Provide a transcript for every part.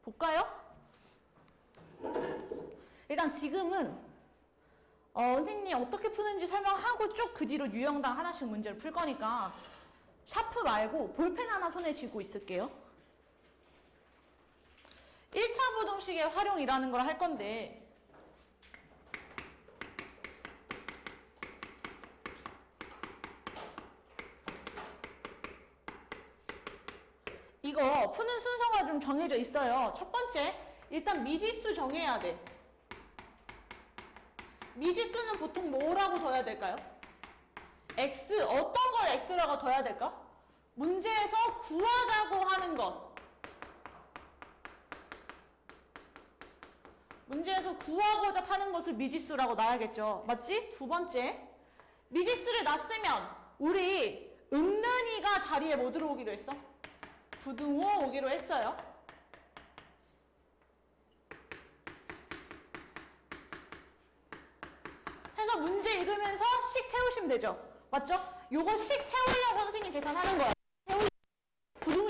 볼까요? 일단 지금은 선생님이 어떻게 푸는지 설명하고 쭉 그 뒤로 유형당 하나씩 문제를 풀 거니까 샤프 말고 볼펜 하나 손에 쥐고 있을게요. 1차 부등식의 활용이라는 걸 할 건데 이거 푸는 순서가 좀 정해져 있어요. 첫 번째, 일단 미지수 정해야 돼. 미지수는 보통 뭐라고 둬야 될까요? x, 어떤 걸 x라고 둬야 될까? 문제에서 구하자고 하는 것. 문제에서 구하고자 하는 것을 미지수라고 놔야겠죠. 맞지? 두 번째, 미지수를 놨으면 우리 은는이가 자리에 뭐 들어오기로 했어? 부등호 오기로 했어요. 해서 문제 읽으면서 식 세우시면 되죠. 맞죠? 요거 식 세우려고 선생님 계산하는 거야. 부등호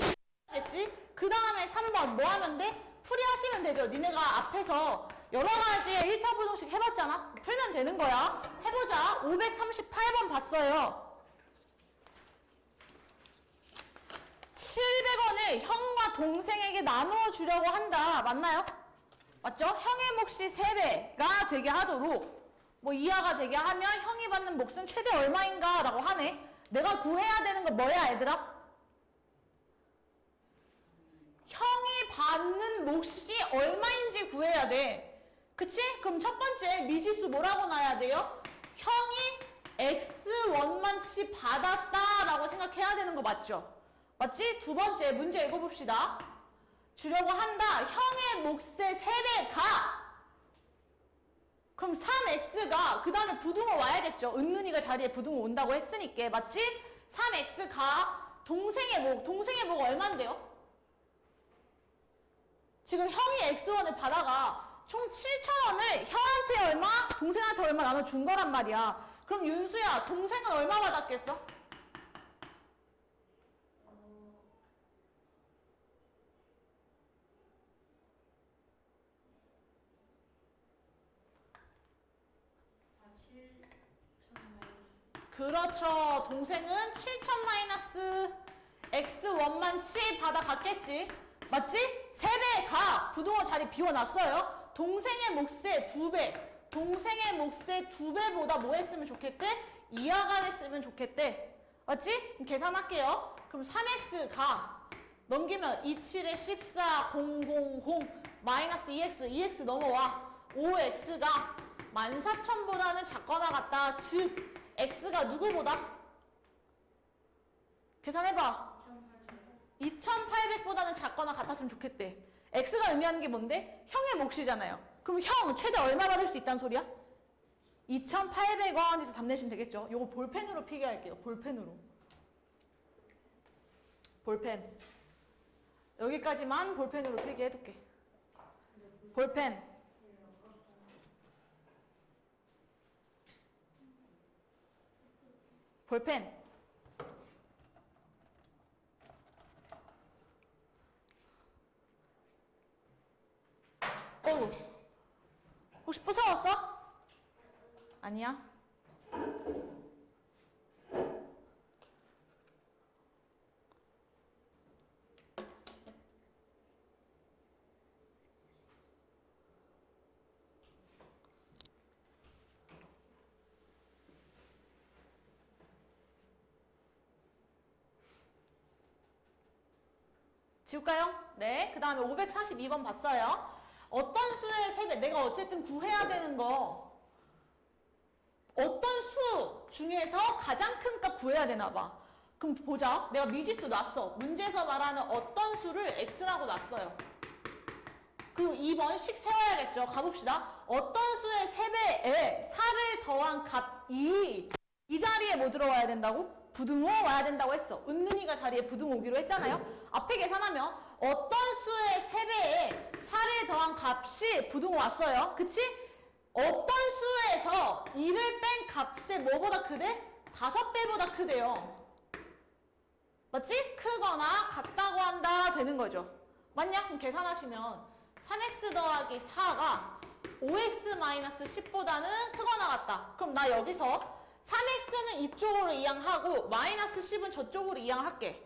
겠지? 그 다음에 3번 뭐 하면 돼? 풀이하시면 되죠. 니네가 앞에서 여러 가지의 1차 부등식 해봤잖아. 풀면 되는 거야. 해보자. 538번 봤어요. 700원을 형과 동생에게 나누어 주려고 한다. 맞나요? 맞죠? 형의 몫이 3배가 되게 하도록 뭐 이하가 되게 하면 형이 받는 몫은 최대 얼마인가 라고 하네. 내가 구해야 되는 거 뭐야 얘들아? 형이 받는 몫이 얼마인지 구해야 돼. 그치? 그럼 첫 번째 미지수 뭐라고 놔야 돼요? 형이 x1만치 받았다 라고 생각해야 되는 거 맞죠? 맞지? 두 번째 문제 읽어봅시다. 주려고 한다. 형의 몫의 3배가 그럼 3x가 그 다음에 부등호 와야겠죠. 은는이가 자리에 부등호 온다고 했으니까. 맞지? 3x가 동생의 몫. 동생의 몫 얼만데요? 지금 형이 x1을 받아가 총 7,000원을 형한테 얼마, 동생한테 얼마 나눠준 거란 말이야. 그럼 윤수야, 동생은 얼마 받았겠어? 그렇죠. 동생은 7,000 마이너스 x1만치 받아갔겠지. 맞지? 3배가 부등호 자리 비워놨어요. 동생의 몫의 2배. 동생의 몫의 2배보다 뭐 했으면 좋겠대? 이하가 됐으면 좋겠대. 맞지? 그럼 계산할게요. 그럼 3x가 넘기면 27에 14, 000 마이너스 2x, 2x 넘어와. 5x가 14,000보다는 작거나 같다. 즉 x가 누구보다? 계산해봐. 2,800보다는 작거나 같았으면 좋겠대. x가 의미하는 게 뭔데? 형의 몫이잖아요. 그럼 형 최대 얼마 받을 수 있다는 소리야? 2,800원에서 답 내시면 되겠죠. 요거 볼펜으로 필기할게요. 볼펜으로. 볼펜. 여기까지만 볼펜으로 필기해둘게. 볼펜. 볼펜. 어우. 혹시 부서웠어? 아니야. 지울까요? 네. 그 다음에 542번 봤어요. 어떤 수의 3배, 내가 어쨌든 구해야 되는 거 어떤 수 중에서 가장 큰 값 구해야 되나 봐. 그럼 보자. 내가 미지수 놨어. 문제에서 말하는 어떤 수를 x라고 놨어요. 그리고 2번 식 세워야겠죠. 가봅시다. 어떤 수의 3배에 4를 더한 값이 이 자리에 뭐 들어와야 된다고? 부등호 와야 된다고 했어. 은는이가 자리에 부등호 오기로 했잖아요. 앞에 계산하면 어떤 수의 3배에 4를 더한 값이 부등호 왔어요. 그치? 어떤 수에서 2를 뺀 값에 뭐보다 크대? 5배보다 크대요. 맞지? 크거나 같다고 한다 되는 거죠. 맞냐? 그럼 계산하시면 3x 더하기 4가 5x-10보다는 크거나 같다. 그럼 나 여기서 3x는 이쪽으로 이항하고 마이너스 10은 저쪽으로 이항할게.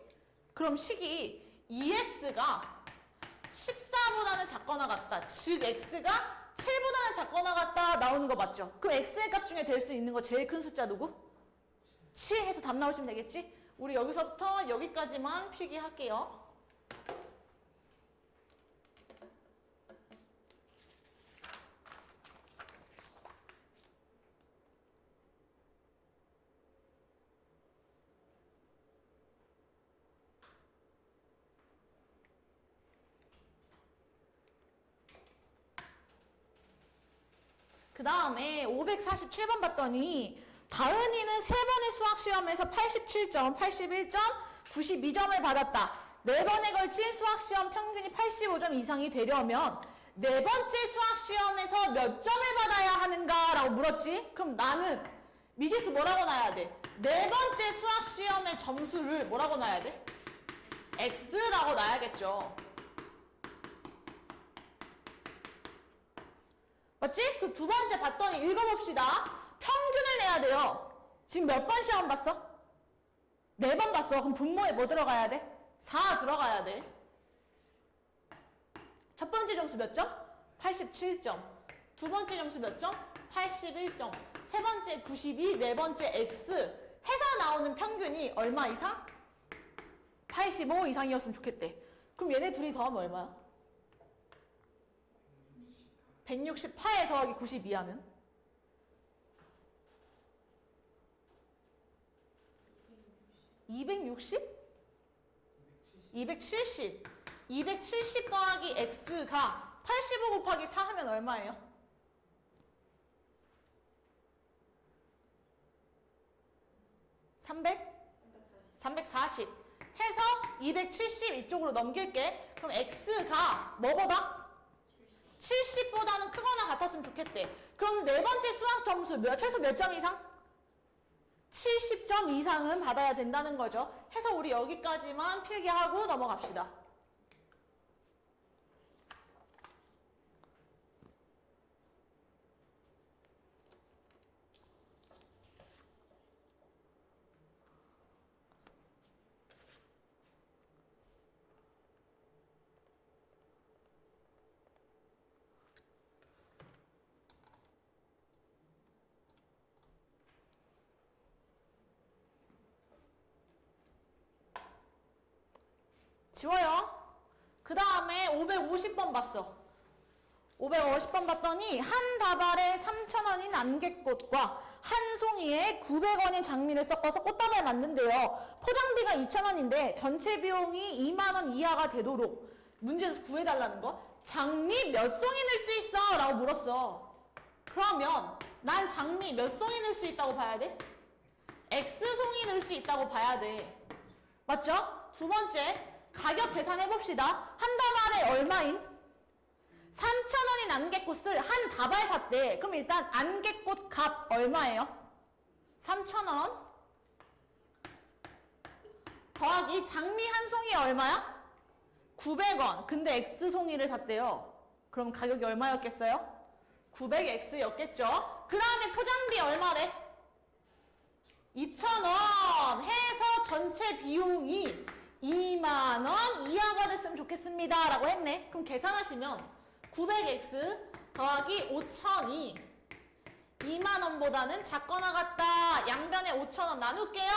그럼 식이 2x가 14보다는 작거나 같다. 즉 x가 7보다는 작거나 같다 나오는 거 맞죠? 그럼 x의 값 중에 될 수 있는 거 제일 큰 숫자 누구? 7 해서 답 나오시면 되겠지? 우리 여기서부터 여기까지만 필기할게요. 그 다음에 547번 봤더니 다은이는 3번의 수학시험에서 87점, 81점, 92점을 받았다. 4번에 걸친 수학시험 평균이 85점 이상이 되려면 4번째 수학시험에서 몇 점을 받아야 하는가? 라고 물었지? 그럼 나는 미지수 뭐라고 놔야 돼? 4번째 수학시험의 점수를 뭐라고 놔야 돼? X라고 놔야겠죠. 맞지? 그 두 번째 봤더니 읽어봅시다. 평균을 내야 돼요. 지금 몇 번 시험 봤어? 4번 봤어. 그럼 분모에 뭐 들어가야 돼? 4 들어가야 돼. 첫 번째 점수 몇 점? 87점. 두 번째 점수 몇 점? 81점. 세 번째 92, 네 번째 X. 해서 나오는 평균이 얼마 이상? 85 이상이었으면 좋겠대. 그럼 얘네 둘이 더하면 얼마야? 168 더하기 92 하면? 260? 270. 270 더하기 X가 85 곱하기 4 하면 얼마예요? 340 해서 270 이쪽으로 넘길게. 그럼 X가 뭐보다? 70보다는 크거나 같았으면 좋겠대. 그럼 네 번째 수학 점수 최소 몇 점 이상? 70점 이상은 받아야 된다는 거죠. 해서 우리 여기까지만 필기하고 넘어갑시다. 지워요. 그 다음에 550번 봤어. 550번 봤더니 한 다발에 3,000원인 안개꽃과 한 송이에 900원인 장미를 섞어서 꽃다발 만든대요. 포장비가 2,000원인데 전체 비용이 2만 원 이하가 되도록 문제에서 구해달라는 거. 장미 몇 송이 넣을 수 있어? 라고 물었어. 그러면 난 장미 몇 송이 넣을 수 있다고 봐야 돼? X송이 넣을 수 있다고 봐야 돼. 맞죠? 두 번째 가격 계산해봅시다. 한 다발에 얼마인? 3,000원인 안개꽃을 한 다발 샀대. 그럼 일단 안개꽃 값 얼마예요? 3,000원 더하기 장미 한 송이 얼마야? 900원. 근데 X송이를 샀대요. 그럼 가격이 얼마였겠어요? 900X였겠죠. 그 다음에 포장비 얼마래? 2,000원 해서 전체 비용이 2만 원 이하가 됐으면 좋겠습니다. 라고 했네. 그럼 계산하시면 900X 더하기 5,000이 2만 원보다는 작거나 같다. 양변에 5,000원 나눌게요.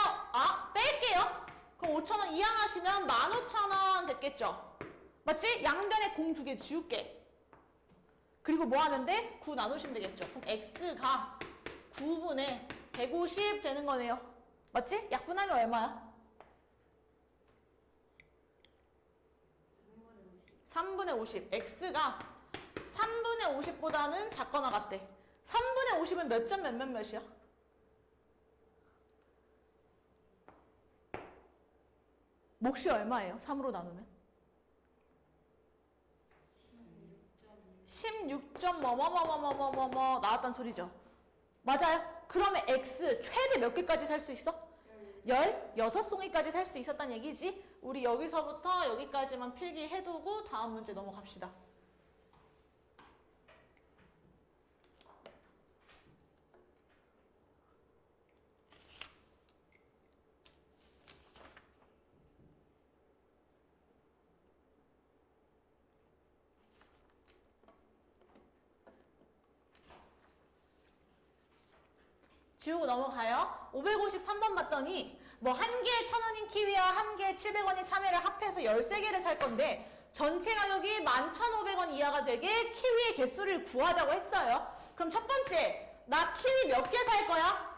뺄게요. 그럼 5,000원 이항하시면 15,000원 됐겠죠. 맞지? 양변에 공 2개 지울게. 그리고 뭐 하면 돼? 9 나누시면 되겠죠. 그럼 X가 9분의 150 되는 거네요. 맞지? 약분하면 얼마야? 3분의 50. X가 3분의 50보다는 작거나 같대. 3분의 50은 몇 점 몇이야? 몫이 얼마예요? 3으로 나누면? 16점 뭐뭐뭐뭐뭐뭐 나왔단 소리죠. 맞아요? 그러면 X 최대 몇 개까지 살 수 있어? 16송이까지 살 수 있었단 얘기지? 우리 여기서부터 여기까지만 필기해두고 다음 문제 넘어갑시다. 지우고 넘어가요. 553번 봤더니 뭐 한 개에 1,000원인 키위와 한 개에 700원인 참외를 합해서 13개를 살 건데 전체 가격이 11,500원 이하가 되게 키위의 개수를 구하자고 했어요. 그럼 첫 번째, 나 키위 몇 개 살 거야?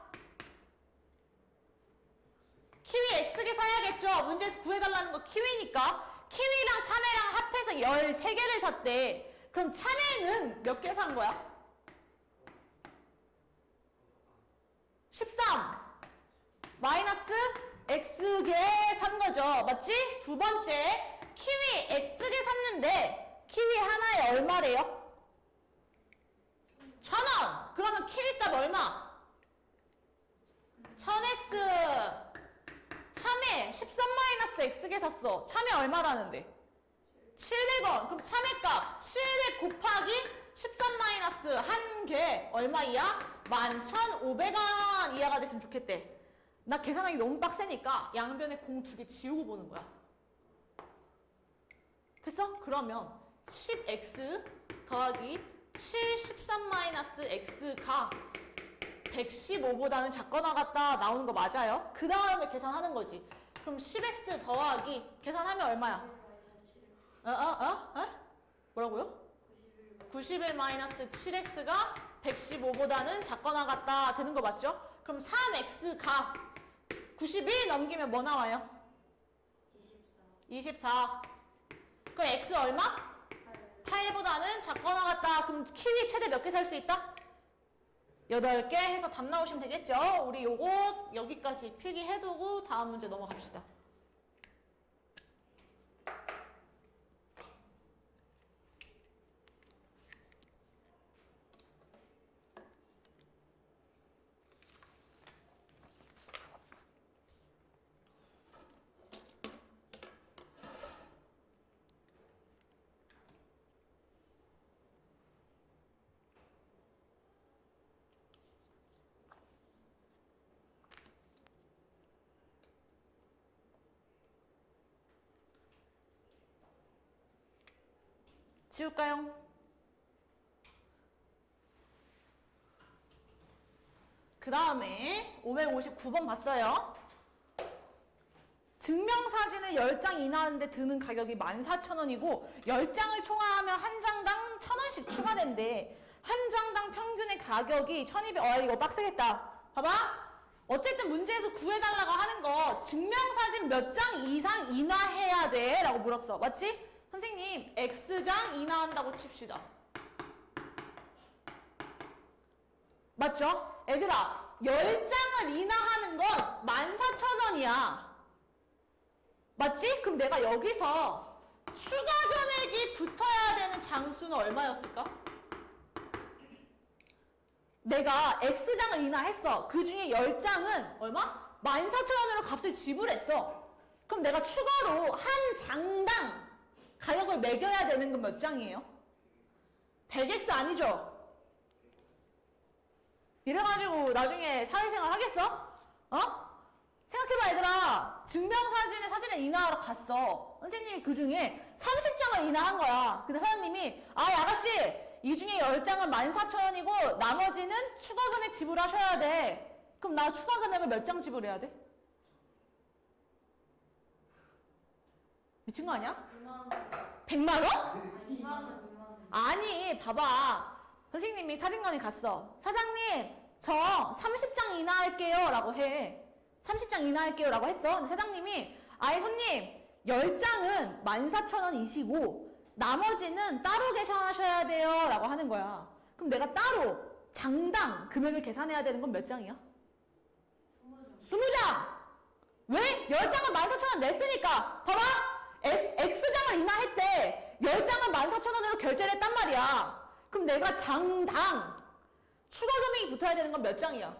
키위 X개 사야겠죠? 문제에서 구해달라는 거 키위니까. 키위랑 참외랑 합해서 13개를 샀대. 그럼 참외는 몇 개 산 거야? 13 마이너스 X개 산 거죠. 맞지? 두 번째, 키위 X개 샀는데 키위 하나에 얼마래요? 1,000원. 그러면 키위 값 얼마? 1000X. 참외 13 마이너스 X개 샀어. 참외 얼마라는데? 700원. 그럼 참외값 700 곱하기 13 마이너스 한 개 얼마 이하? 11,500원 이하가 됐으면 좋겠대. 나 계산하기 너무 빡세니까 양변에 공 2개 지우고 보는 거야. 됐어? 그러면 10x 더하기 7, 13 마이너스 x가 115보다는 작거나 같다 나오는 거 맞아요? 그 다음에 계산하는 거지. 그럼 10x 더하기 계산하면 얼마야? 뭐라고요? 91 마이너스 7x가 115보다는 작거나 같다 되는 거 맞죠? 그럼 3x가 91 넘기면 뭐 나와요? 24. 그럼 x 얼마? 8보다는 작거나 같다. 그럼 키위 최대 몇 개 살 수 있다? 8개 해서 답 나오시면 되겠죠? 우리 요거 여기까지 필기해두고 다음 문제 넘어갑시다. 지울까요? 그 다음에 559번 봤어요. 증명사진을 10장 이나하는데 드는 가격이 14,000원이고 10장을 총합하면 한 장당 1,000원씩 추가된대. 한 장당 평균의 가격이 1,200. 이거 빡세겠다. 봐봐. 어쨌든 문제에서 구해달라고 하는 거 증명사진 몇 장 이상 인하해야 돼? 라고 물었어. 맞지? 선생님, X장 인하한다고 칩시다. 맞죠? 애들아, 10장을 인하하는 건 14,000원이야. 맞지? 그럼 내가 여기서 추가 금액이 붙어야 되는 장수는 얼마였을까? 내가 X장을 인하했어. 그 중에 10장은 얼마? 14,000원으로 값을 지불했어. 그럼 내가 추가로 한 장당 가격을 매겨야 되는 건 몇 장이에요? 100x 아니죠? 이래가지고 나중에 사회생활 하겠어? 생각해봐 얘들아. 증명사진에 사진을 인하하러 갔어. 선생님이 그 중에 30장을 인하한 거야. 근데 사장님이 아가씨 이 중에 10장은 14,000원이고 나머지는 추가 금액 지불하셔야 돼. 그럼 나 추가 금액을 몇 장 지불해야 돼? 미친 거 아니야? 100만 원? 2만 원. 아니, 봐봐. 선생님이 사진관에 갔어. 사장님, 저 30장 인하할게요. 라고 해. 30장 인하할게요. 라고 했어. 근데 사장님이, 손님, 10장은 14,000원이시고, 나머지는 따로 계산하셔야 돼요. 라고 하는 거야. 그럼 내가 따로 장당 금액을 계산해야 되는 건 몇 장이야? 20장! 왜? 10장은 14,000원 냈으니까. 봐봐! X장을 인하했대. 10장은 14,000원으로 결제를 했단 말이야. 그럼 내가 장당 추가 금액이 붙어야 되는 건 몇 장이야?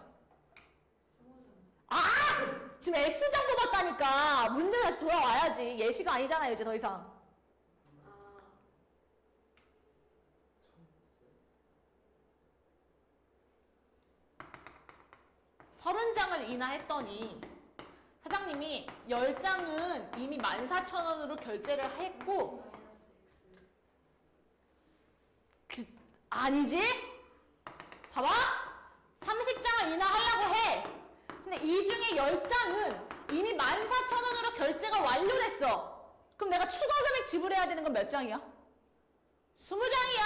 지금 X장 뽑았다니까 문제 다시 돌아와야지. 예시가 아니잖아요 이제 더 이상. 30장을 인하했더니 사장님이 10장은 이미 14,000원으로 결제를 했고 아니지? 봐봐. 30장을 인하하려고 해. 근데 이 중에 10장은 이미 14,000원으로 결제가 완료됐어. 그럼 내가 추가 금액 지불해야 되는 건 몇 장이야? 20장이야.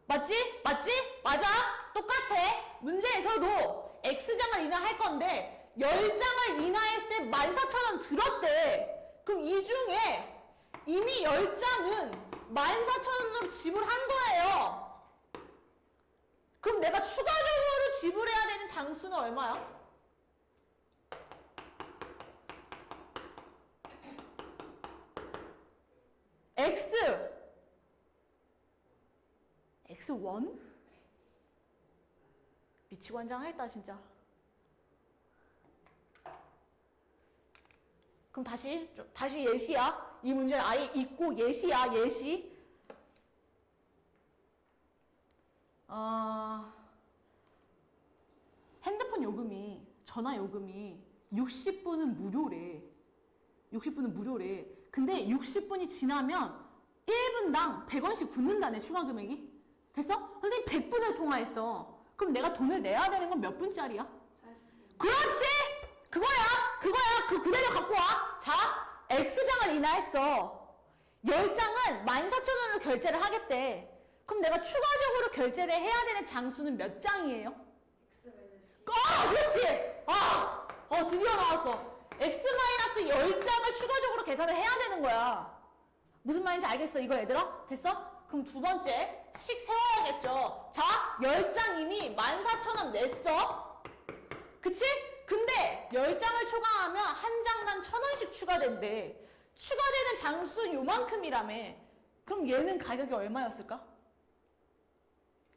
맞지? 맞지? 맞아? 똑같아. 문제에서도 X장을 인하할 건데 10장을 인하할 때 14,000원 들었대. 그럼 이 중에 이미 10장은 14,000원으로 지불한 거예요. 그럼 내가 추가적으로 지불해야 되는 장수는 얼마야? X1? 미치고 한장하겠다 진짜. 그럼 다시 예시야. 이 문제는 아예 잊고 예시야. 예시. 핸드폰 요금이 전화 요금이 60분은 무료래. 60분은 무료래. 근데 60분이 지나면 1분당 100원씩 붙는다네 추가 금액이. 됐어? 선생님 100분을 통화했어. 그럼 내가 돈을 내야 되는 건 몇 분짜리야? 그렇지! 그거야! 그대로 갖고 와. 자, X장을 인하했어. 10장은 14,000원으로 결제를 하겠대. 그럼 내가 추가적으로 결제를 해야 되는 장수는 몇 장이에요? 그렇지! 드디어 나왔어. X-10장을 추가적으로 계산을 해야 되는 거야. 무슨 말인지 알겠어, 이거 얘들아? 됐어? 그럼 두 번째, 식 세워야겠죠. 자, 10장 이미 14,000원 냈어. 그치? 근데 10장을 초과하면 한 장당 1,000원씩 추가된대. 추가되는 장수 요만큼이라며. 그럼 얘는 가격이 얼마였을까?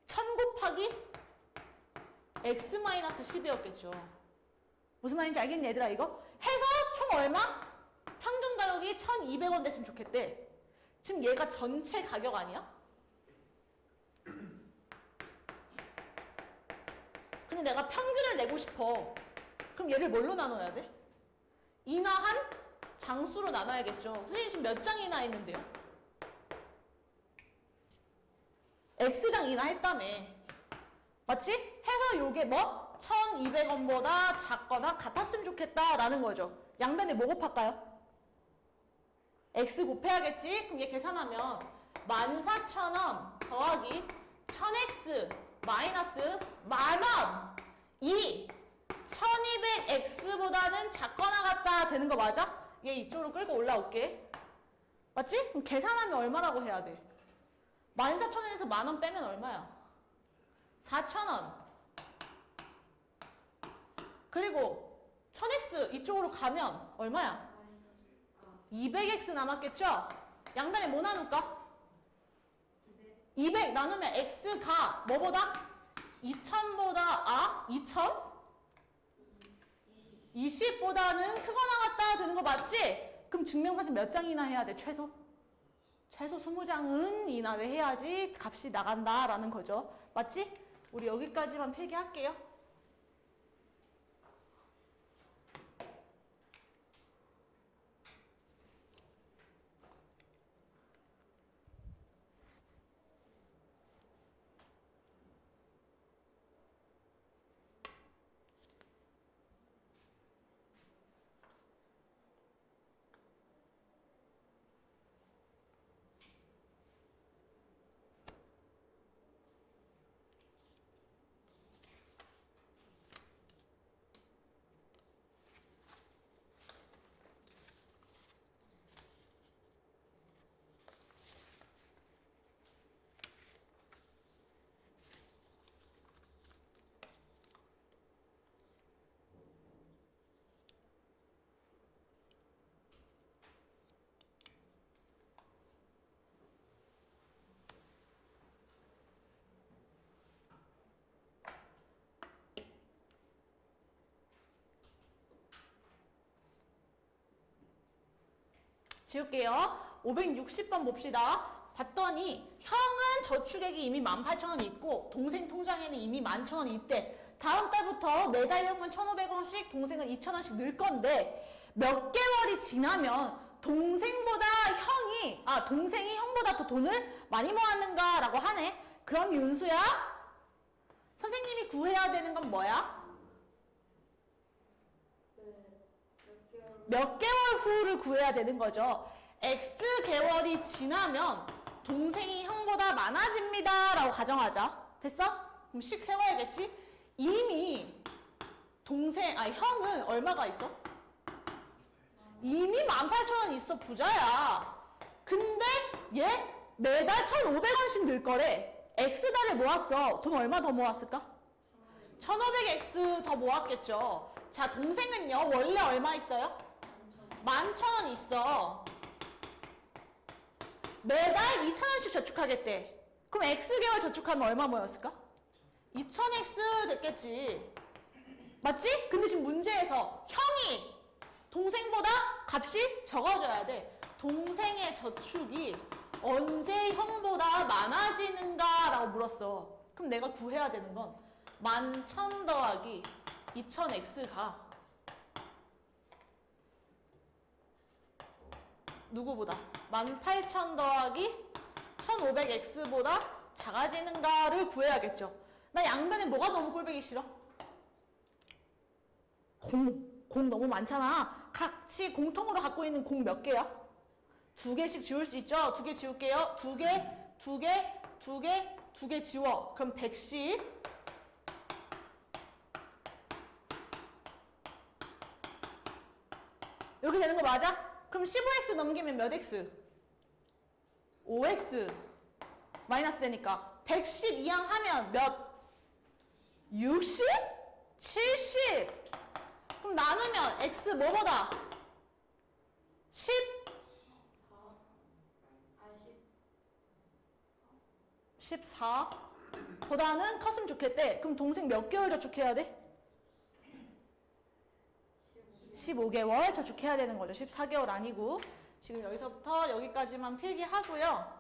1000 곱하기 X-10이었겠죠. 무슨 말인지 알겠니 얘들아 이거? 해서 총 얼마? 평균 가격이 1,200원 됐으면 좋겠대. 지금 얘가 전체 가격 아니야? 근데 내가 평균을 내고 싶어. 그럼 얘를 뭘로 나눠야 돼? 인하한 장수로 나눠야겠죠. 선생님 지금 몇 장 인하했는데요? X장 인하했다며. 맞지? 해서 요게 뭐? 1,200원보다 작거나 같았으면 좋겠다라는 거죠. 양변에 뭐 곱할까요? X 곱해야겠지? 그럼 얘 계산하면 14,000원 더하기 1000X 마이너스 만원 2 1200X보다는 작거나 같다 되는 거 맞아? 얘 이쪽으로 끌고 올라올게. 맞지? 그럼 계산하면 얼마라고 해야 돼? 14,000원에서 만원 빼면 얼마야? 4,000원. 그리고 1000X 이쪽으로 가면 얼마야? 200X 남았겠죠? 양단에 뭐 나눌까? 200 나누면 X가 뭐보다? 2000보다 2000? 20보다는 크거나 같다 되는 거 맞지? 그럼 증명사진 몇 장이나 해야 돼? 최소 20장은 인하를 해야지 값이 나간다라는 거죠. 맞지? 우리 여기까지만 필기할게요. 지울게요. 560번 봅시다. 봤더니 형은 저축액이 이미 18,000원 있고 동생 통장에는 이미 11,000원 있대. 다음 달부터 매달 형은 1,500원씩 동생은 2,000원씩 늘 건데 몇 개월이 지나면 동생이 형보다 더 돈을 많이 모았는가라고 하네. 그럼 윤수야, 선생님이 구해야 되는 건 뭐야? 몇 개월 후를 구해야 되는 거죠. X 개월이 지나면 동생이 형보다 많아집니다 라고 가정하자. 됐어? 그럼 식 세워야겠지? 이미 형은 얼마가 있어? 이미 18,000원 있어. 부자야. 근데 얘 매달 1,500원씩 늘 거래. X달에 모았어. 돈 얼마 더 모았을까? 1,500X 더 모았겠죠. 자, 동생은요 원래 얼마 있어요? 11,000원 있어. 매달 2,000원씩 저축하겠대. 그럼 X개월 저축하면 얼마 모였을까? 2,000X 됐겠지. 맞지? 근데 지금 문제에서 형이 동생보다 값이 적어져야 돼. 동생의 저축이 언제 형보다 많아지는가 라고 물었어. 그럼 내가 구해야 되는 건 11,000 더하기 2,000X가 누구보다? 18,000 더하기 1,500X보다 작아지는가를 구해야겠죠. 나 양변에 뭐가 너무 꼴보기 싫어? 공 너무 많잖아. 같이 공통으로 갖고 있는 공 몇 개야? 2개씩 지울 수 있죠? 2개 지울게요. 2개 지워. 그럼 110. 이렇게 되는 거 맞아? 그럼 15x 넘기면 몇 x? 5x 마이너스 되니까 110 이항 하면 몇? 60? 70? 그럼 나누면 x 뭐보다? 14 보다는 컸으면 좋겠대. 그럼 동생 몇 개월 저축해야 돼? 15개월 저축해야 되는 거죠. 14개월 아니고. 지금 여기서부터 여기까지만 필기하고요.